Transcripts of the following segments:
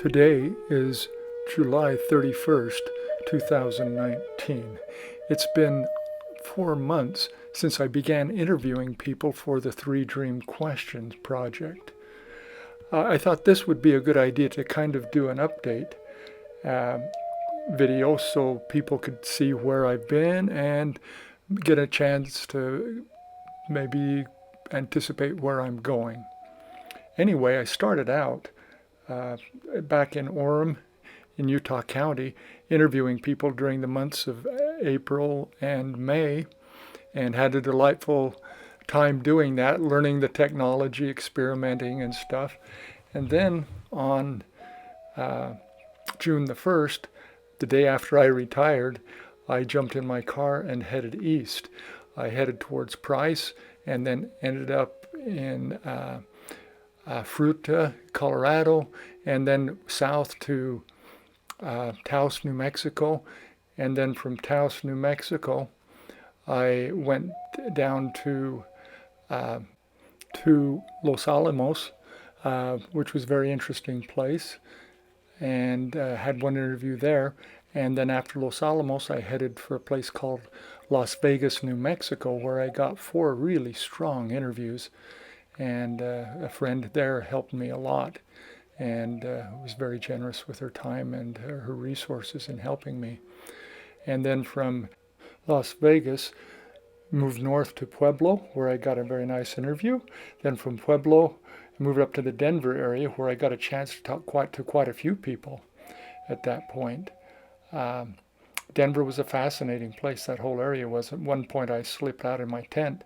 Today is July 31st, 2019. It's been 4 months since I began interviewing people for the 3 Dream Questions project. I thought this would be a good idea to kind of do an update video so people could see where I've been and get a chance to maybe anticipate where I'm going. Anyway, I started out back in Orem in Utah County, interviewing people during the months of April and May, and had a delightful time doing that, learning the technology, experimenting and stuff. And then on June the 1st, the day after I retired, I jumped in my car and headed east. I headed towards Price and then ended up in Fruita, Colorado, and then south to Taos, New Mexico. And then from Taos, New Mexico, I went down to Los Alamos, which was a very interesting place, and had one interview there. And then after Los Alamos, I headed for a place called Las Vegas, New Mexico, where I got 4 really strong interviews. And a friend there helped me a lot and was very generous with her time and her resources in helping me. And then from Las Vegas, moved north to Pueblo, where I got a very nice interview. Then from Pueblo, moved up to the Denver area, where I got a chance to talk to quite a few people at that point. Denver was a fascinating place. That whole area was. At one point, I slept out in my tent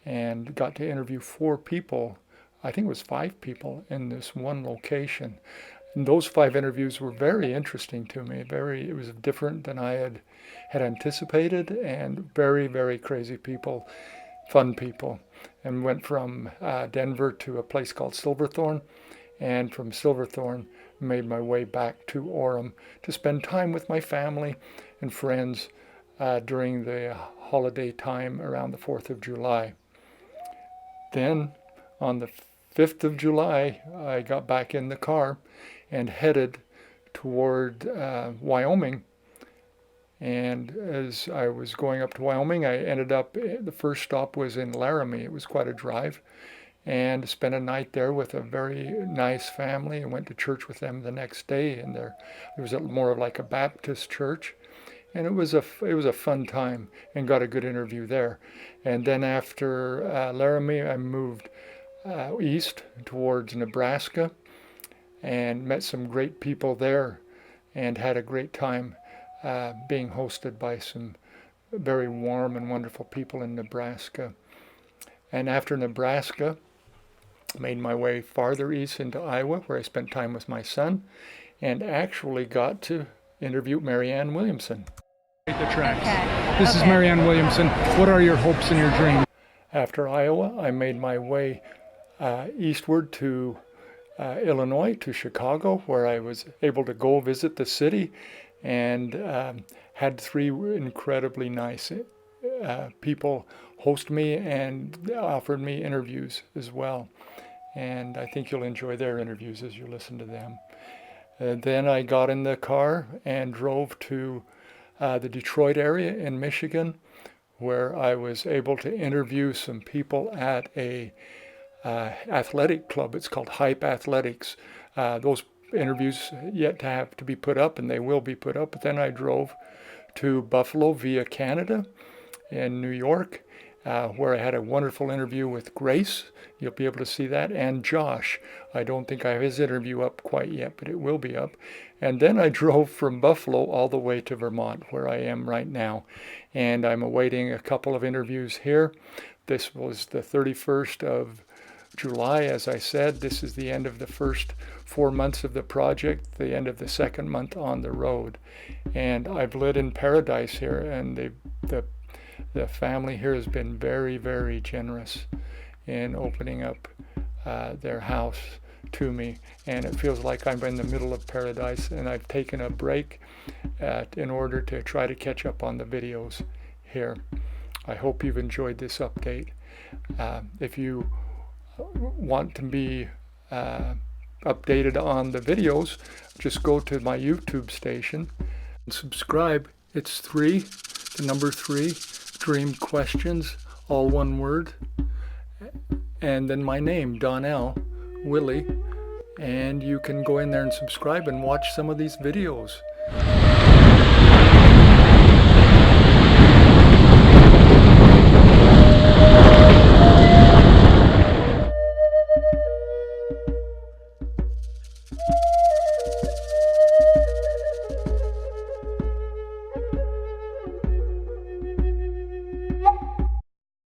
and got to interview 4 people. I think it was 5 people in this one location. And those 5 interviews were very interesting to me. It was different than I had anticipated, and very, very crazy people, fun people. And went from Denver to a place called Silverthorne, and from Silverthorne made my way back to Orem to spend time with my family and friends during the holiday time around the 4th of July. Then on the 5th of July, I got back in the car and headed toward Wyoming. And as I was going up to Wyoming, I ended up, the first stop was in Laramie. It was quite a drive. And spent a night there with a very nice family. I went to church with them the next day, and there was more of like a Baptist church. And it was a fun time, and got a good interview there. And then after Laramie, I moved east towards Nebraska and met some great people there and had a great time being hosted by some very warm and wonderful people in Nebraska. And after Nebraska, made my way farther east into Iowa, where I spent time with my son and actually got to interview Marianne Williamson. The tracks. Okay. This is Marianne Williamson. What are your hopes and your dreams? After Iowa, I made my way eastward to Illinois, to Chicago, where I was able to go visit the city, and had 3 incredibly nice people host me and offered me interviews as well. And I think you'll enjoy their interviews as you listen to them. Then I got in the car and drove to the Detroit area in Michigan, where I was able to interview some people at a athletic club. It's called Hype Athletics. Those interviews yet to have to be put up, and they will be put up. But then I drove to Buffalo via Canada in New York, where I had a wonderful interview with Grace. You'll be able to see that. And Josh. I don't think I have his interview up quite yet, but it will be up. And then I drove from Buffalo all the way to Vermont, where I am right now. And I'm awaiting a couple of interviews here. This was the 31st of July, as I said. This is the end of the first 4 months of the project, the end of the 2nd month on the road. And I've lived in paradise here, and the family here has been very, very generous in opening up their house to me, and it feels like I'm in the middle of paradise, and I've taken a break in order to try to catch up on the videos here. I hope you've enjoyed this update. If you want to be updated on the videos, just go to my YouTube station and subscribe. It's 3, the number 3, Dream Questions, all one word, and then my name, Donnell Willie, and you can go in there and subscribe and watch some of these videos.